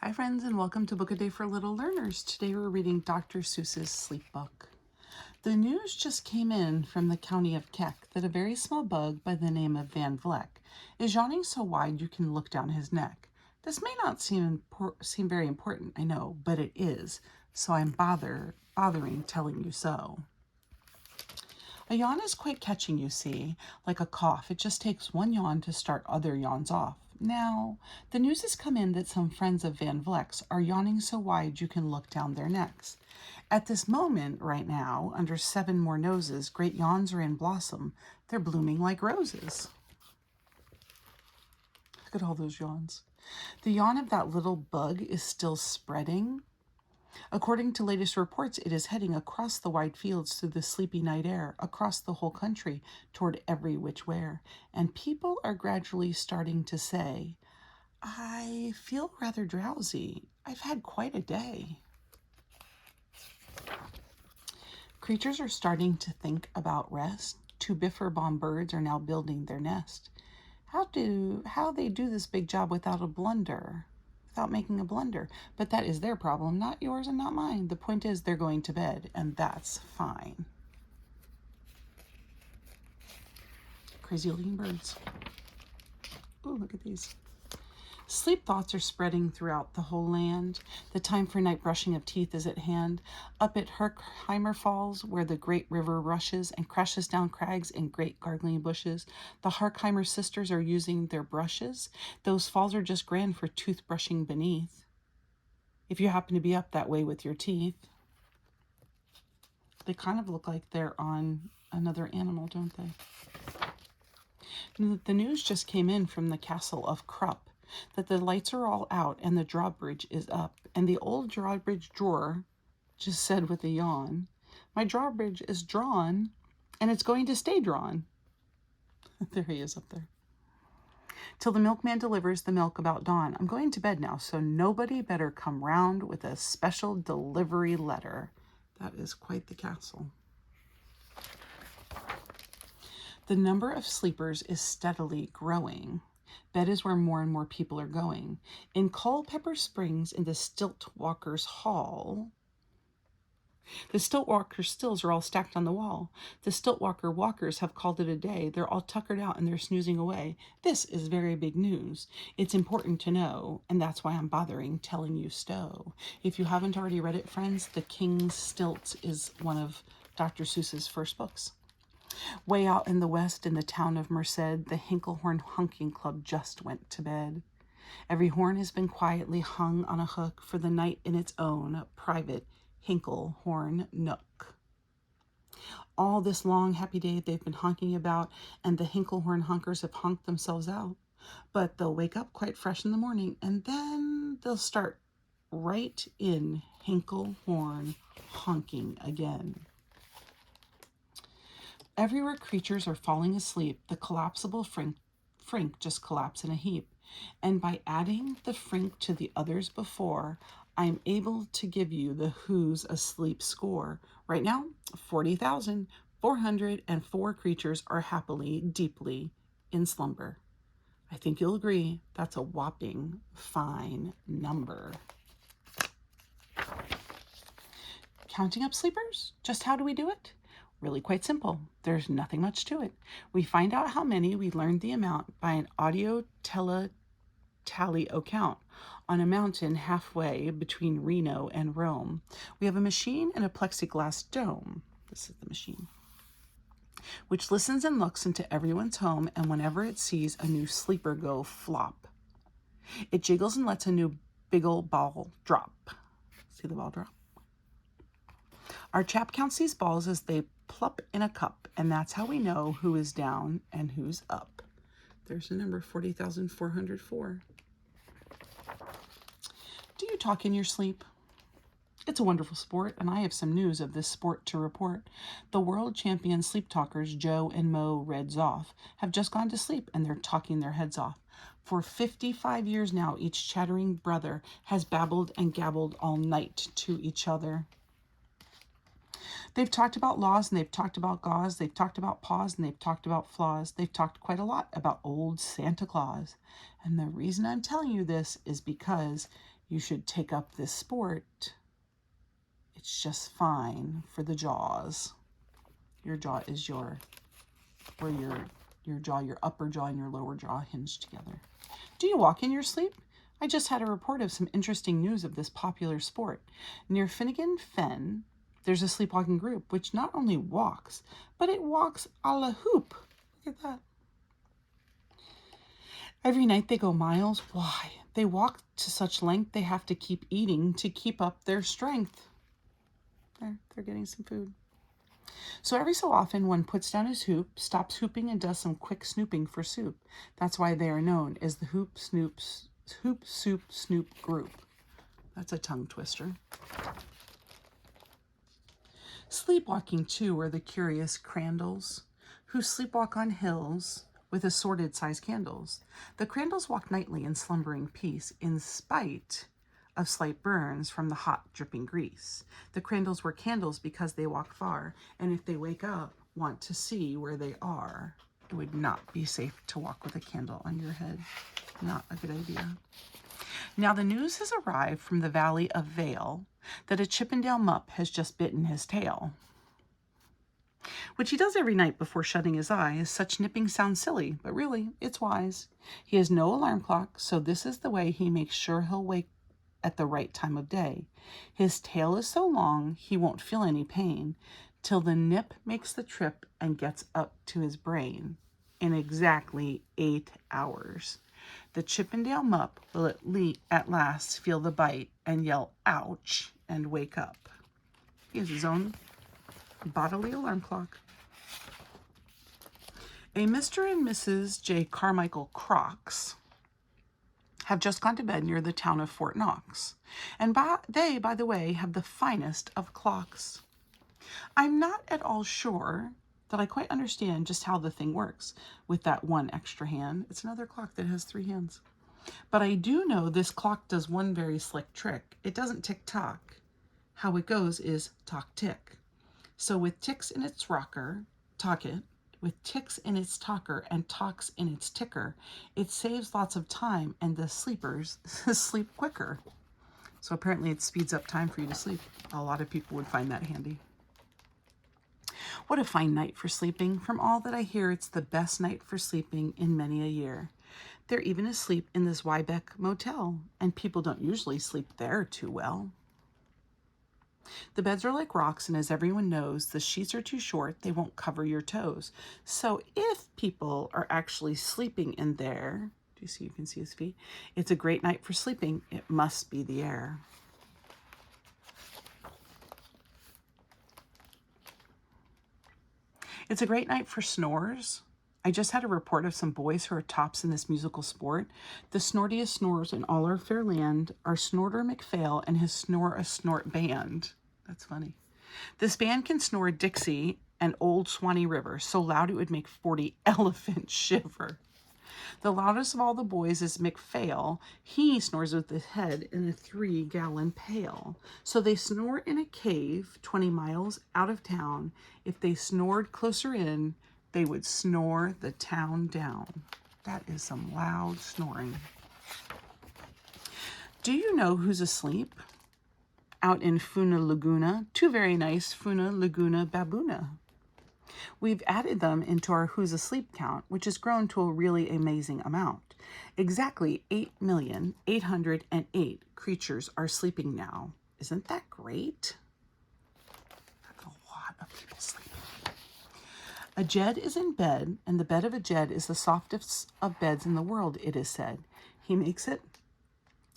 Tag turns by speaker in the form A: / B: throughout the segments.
A: Hi friends, and welcome to Book a Day for Little Learners. Today we're reading Dr. Seuss's Sleep Book. The news just came in from the county of Keck that a very small bug by the name of Van Vleck is yawning so wide you can look down his neck. This may not seem very important, I know, but it is, so I'm bothering telling you so. A yawn is quite catching, you see, like a cough. It just takes one yawn to start other yawns off. Now, the news has come in that some friends of Van Vleck's are yawning so wide you can look down their necks. At this moment, right now, under 7 more noses, great yawns are in blossom. They're blooming like roses. Look at all those yawns. The yawn of that little bug is still spreading. According to latest reports, it is heading across the wide fields through the sleepy night air, across the whole country, toward every which where. And people are gradually starting to say, I feel rather drowsy. I've had quite a day. Creatures are starting to think about rest. 2 biffer-bomb birds are now building their nest. How they do this big job without making a blunder? But that is their problem, not yours and not mine. The point is they're going to bed, and that's fine. Crazy looking birds. Ooh, look at these. Sleep thoughts are spreading throughout the whole land. The time for night brushing of teeth is at hand. Up at Herkheimer Falls, where the great river rushes and crashes down crags and great gargling bushes, the Herkheimer sisters are using their brushes. Those falls are just grand for toothbrushing beneath. If you happen to be up that way with your teeth, they kind of look like they're on another animal, don't they? The news just came in from the castle of Krupp that the lights are all out and the drawbridge is up. And the old drawbridge drawer just said with a yawn, my drawbridge is drawn and it's going to stay drawn. There he is up there. Till the milkman delivers the milk about dawn. I'm going to bed now, so nobody better come round with a special delivery letter. That is quite the castle. The number of sleepers is steadily growing. Bed is where more and more people are going. In Culpeper Springs, in the Stilt Walkers Hall, the Stilt Walker stills are all stacked on the wall. The Stilt Walker walkers have called it a day. They're all tuckered out and they're snoozing away. This is very big news. It's important to know, and that's why I'm bothering telling you so. If you haven't already read it, friends, The King's Stilts is one of Dr. Seuss's first books. Way out in the west, in the town of Merced, the Hinklehorn Honking Club just went to bed. Every horn has been quietly hung on a hook for the night in its own private Hinklehorn nook. All this long, happy day they've been honking about, and the Hinklehorn Honkers have honked themselves out. But they'll wake up quite fresh in the morning, and then they'll start right in Hinklehorn honking again. Everywhere creatures are falling asleep, the collapsible frink just collapse in a heap. And by adding the frink to the others before, I'm able to give you the Who's Asleep score. Right now, 40,404 creatures are happily, deeply in slumber. I think you'll agree that's a whopping fine number. Counting up sleepers? Just how do we do it? Really quite simple. There's nothing much to it. We find out how many, we learned the amount by an audio tally count on a mountain halfway between Reno and Rome. We have a machine and a plexiglass dome. This is the machine, which listens and looks into everyone's home, and whenever it sees a new sleeper go flop, it jiggles and lets a new big old ball drop. See the ball drop? Our chap counts these balls as they plop in a cup, and that's how we know who is down and who's up. There's the number, 40,404. Do you talk in your sleep? It's a wonderful sport, and I have some news of this sport to report. The world champion sleep talkers, Joe and Mo Redzoff, have just gone to sleep, and they're talking their heads off. For 55 years now, each chattering brother has babbled and gabbled all night to each other. They've talked about laws, and they've talked about gauze, they've talked about paws, and they've talked about flaws. They've talked quite a lot about old Santa Claus. And the reason I'm telling you this is because you should take up this sport. It's just fine for the jaws. Your jaw is your jaw, your upper jaw and your lower jaw hinged together. Do you walk in your sleep? I just had a report of some interesting news of this popular sport. Near Finnegan Fen, there's a sleepwalking group which not only walks, but it walks a la hoop. Look at that. Every night they go miles. Why? They walk to such length they have to keep eating to keep up their strength. They're getting some food. So every so often one puts down his hoop, stops hooping, and does some quick snooping for soup. That's why they are known as the Hoop Soup Snoop group. That's a tongue twister. Sleepwalking too are the Curious Candalls, who sleepwalk on hills with assorted sized candles. The Crandalls walk nightly in slumbering peace in spite of slight burns from the hot dripping grease. The Crandalls wear candles because they walk far, and if they wake up, want to see where they are. It would not be safe to walk with a candle on your head. Not a good idea. Now the news has arrived from the Valley of Vale that a Chippendale mup has just bitten his tail, which he does every night before shutting his eyes. Such nipping sounds silly, but really, it's wise. He has no alarm clock, so this is the way he makes sure he'll wake at the right time of day. His tail is so long, he won't feel any pain till the nip makes the trip and gets up to his brain in exactly 8 hours. The Chippendale mup will at last feel the bite and yell, ouch, and wake up. He has his own bodily alarm clock. A Mr. and Mrs. J. Carmichael Crocs have just gone to bed near the town of Fort Knox. And they, by the way, have the finest of clocks. I'm not at all sure that I quite understand just how the thing works with that one extra hand. It's another clock that has 3 hands. But I do know this clock does one very slick trick. It doesn't tick-tock. How it goes is talk-tick. So with ticks in its rocker, talk it. With ticks in its talker and talks in its ticker, it saves lots of time and the sleepers sleep quicker. So apparently it speeds up time for you to sleep. A lot of people would find that handy. What a fine night for sleeping. From all that I hear, it's the best night for sleeping in many a year. They're even asleep in this Wybeck motel, and people don't usually sleep there too well. The beds are like rocks, and as everyone knows, the sheets are too short, they won't cover your toes. So if people are actually sleeping in there, do you see, you can see his feet? It's a great night for sleeping. It must be the air. It's a great night for snores. I just had a report of some boys who are tops in this musical sport. The snortiest snores in all our fair land are Snorter McPhail and his Snore a Snort band. That's funny. This band can snore Dixie and Old Swanee River so loud it would make 40 elephants shiver. The loudest of all the boys is McPhail. He snores with his head in a 3-gallon pail. So they snore in a cave 20 miles out of town. If they snored closer in, they would snore the town down. That is some loud snoring. Do you know who's asleep? Out in Funa Laguna, 2 very nice Funa Laguna baboona. We've added them into our Who's Asleep count, which has grown to a really amazing amount. Exactly 8,808 creatures are sleeping now. Isn't that great? That's a lot of people sleeping. A Jed is in bed, and the bed of a Jed is the softest of beds in the world, it is said. He makes it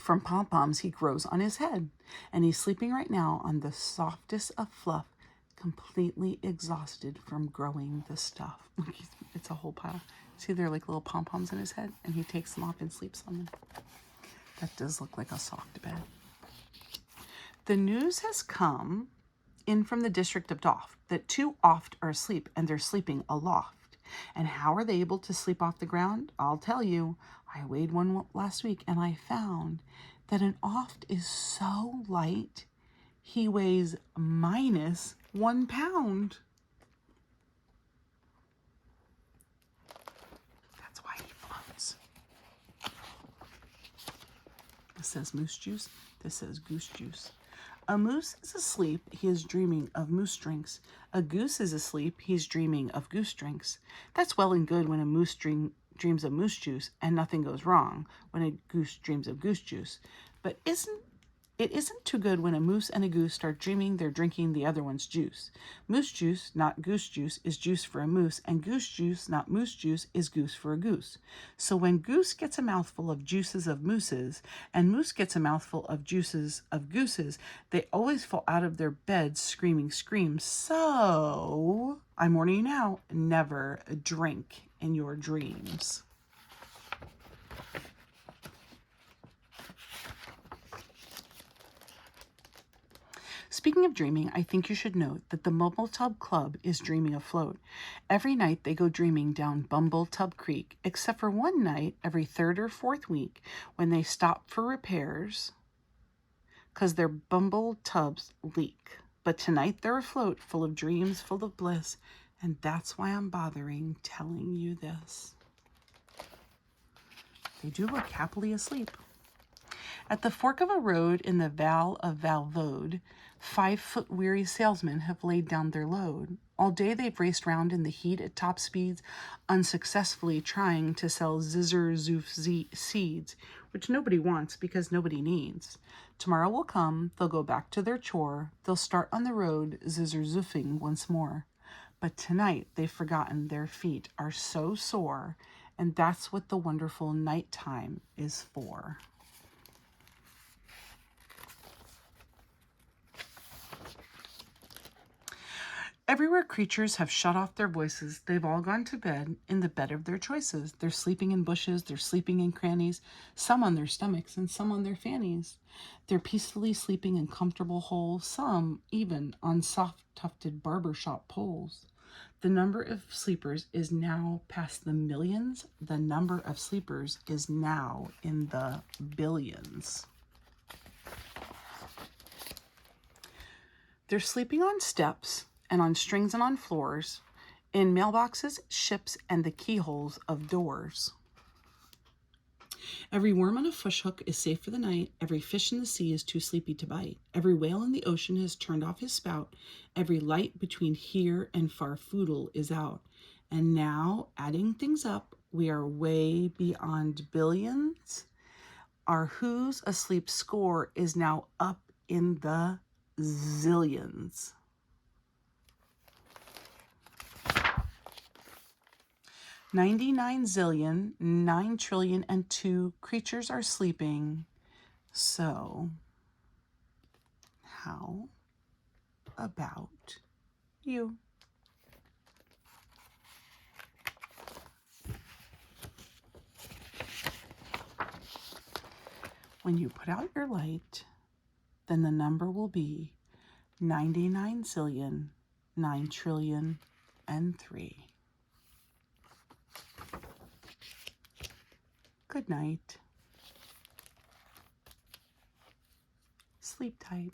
A: from pom-poms he grows on his head, and he's sleeping right now on the softest of fluff, completely exhausted from growing the stuff. It's a whole pile. See, they're like little pom-poms in his head, and he takes them off and sleeps on them. That does look like a soft bed. The news has come in from the district of Doft that 2 oft are asleep, and they're sleeping aloft. And how are they able to sleep off the ground? I'll tell you. I weighed one last week, and I found that an oft is so light, he weighs minus 1 pound. That's why he floats. This says moose juice. This says goose juice. A moose is asleep, he is dreaming of moose drinks. A goose is asleep, he's dreaming of goose drinks. That's well and good when a moose dreams of moose juice, and nothing goes wrong when a goose dreams of goose juice. But it isn't too good when a moose and a goose start dreaming they're drinking the other one's juice. Moose juice, not goose juice, is juice for a moose, and goose juice, not moose juice, is goose for a goose. So when goose gets a mouthful of juices of mooses, and moose gets a mouthful of juices of gooses, they always fall out of their beds screaming screams. So I'm warning you now, never drink in your dreams. Speaking of dreaming, I think you should note that the Bumble Tub Club is dreaming afloat. Every night they go dreaming down Bumble Tub Creek, except for one night every third or fourth week when they stop for repairs because their Bumble tubs leak. But tonight they're afloat, full of dreams, full of bliss, and that's why I'm bothering telling you this. They do look happily asleep. At the fork of a road in the Val of Valvode, 5-foot weary salesmen have laid down their load. All day they've raced round in the heat at top speeds, unsuccessfully trying to sell zizzer zoof seeds, which nobody wants because nobody needs. Tomorrow will come, they'll go back to their chore, they'll start on the road zizzer zoofing once more. But tonight they've forgotten their feet are so sore, and that's what the wonderful nighttime is for. Everywhere creatures have shut off their voices, they've all gone to bed in the bed of their choices. They're sleeping in bushes, they're sleeping in crannies, some on their stomachs and some on their fannies. They're peacefully sleeping in comfortable holes, some even on soft-tufted barbershop poles. The number of sleepers is now past the millions. The number of sleepers is now in the billions. They're sleeping on steps and on strings and on floors, in mailboxes, ships, and the keyholes of doors. Every worm on a fishhook is safe for the night. Every fish in the sea is too sleepy to bite. Every whale in the ocean has turned off his spout. Every light between here and Farfoodle is out. And now, adding things up, we are way beyond billions. Our Who's Asleep score is now up in the zillions. 99 zillion, 9 trillion, and 2 creatures are sleeping. So, how about you? When you put out your light, then the number will be 99 zillion, 9 trillion, and 3. Good night. Sleep tight.